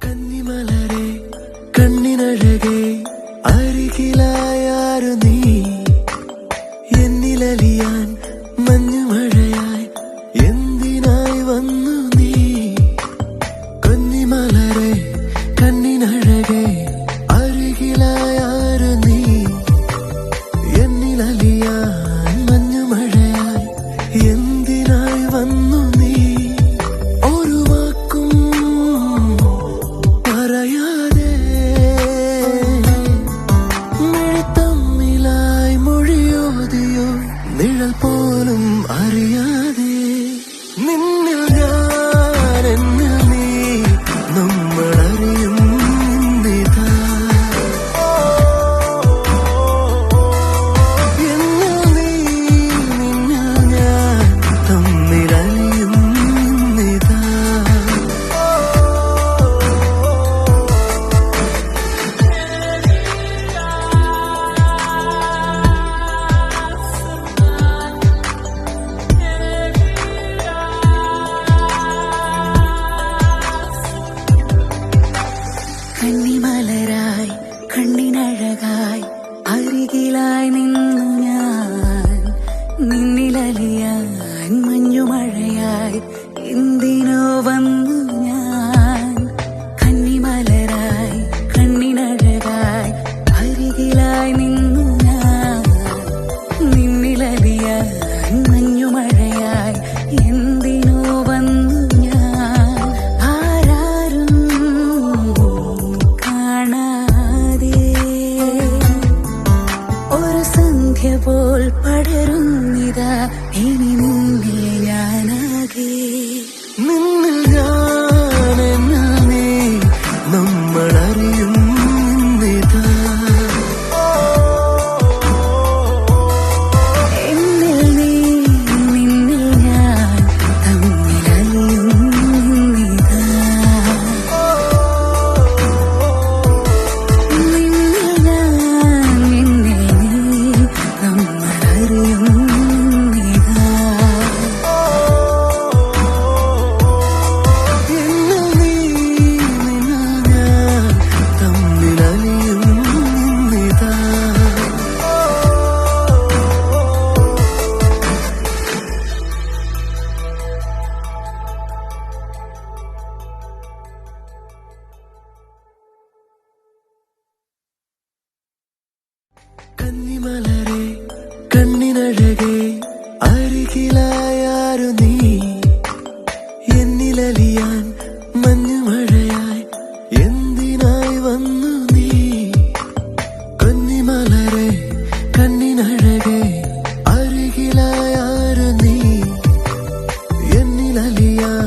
കന്നിമലരെ കണ്ണിനഴകെ അരികിലായാരു നീ എന്നിലലിയാൻ മഞ്ഞുമഴയായി എന്തിനായി വന്നു നീ കന്നിമലരെ കണ്ണിനഴകെ അരികിലായാരു നീ എന്നിലലിയാൻ മഞ്ഞുമഴയായി എന്തിനായി വന്നു നീ ഒരു വാക്കും പറയാതെ മിഴിത്തമ്മിലായി മൊഴിയോതിയോ നിഴൽ പോലും അറിയാതെ നിന്നിൽ ഞാൻ എന്നിൽ നീ നമ്മളറിയും നിന്നിതാ എന്നിൽ നീ നിന്നിൽ ഞാൻ തമ്മിലറിയും നിന്നിതാ കന്നിമലരായി കണ്ണിനഴകായി അരികിലായി നിന്നു ഞാൻ നിന്നിലലിയാൻ മഞ്ഞുമഴയായി എന്തിനോ വന്നു ഞാൻ കന്നിമലരായി കണ്ണിനഴകായി അരികിലായി നിന്നു ഞാൻ നിന്നിലലിയാൻ മഞ്ഞുമഴയായി എന്തിനോ വന്നു ഞാൻ ആരാരും കാണാതെ ഒരു സന്ധ്യ പോൽ പടരുന്നിതാ ഇനി നിന്നിൽ ഞാനാകെ നിന്നിൽ ഞാൻ എന്നിൽ നീ നമ്മളറിയും നിന്നിതാ എന്നിൽ നീ നിന്നിൽ ഞാൻ തമ്മിലലിയും നിന്നിതാ നിന്നിൽ ഞാൻ എന്നിൽ നീ നമ്മളറിയും നിന്നിതാ എന്നിൽ നീ നിന്നിൽ ഞാൻ തമ്മിലലിയും നിന്നിതാ കന്നിമലരെ കണ്ണിനഴകെ അരികിലായാരു നീ എന്നിലലിയാൻ മഞ്ഞുമഴയായി എന്തിനായി വന്നു നീ കന്നിമലരെ കണ്ണിനഴകെ അരികിലായാരു നീ എന്നിലലിയാൻ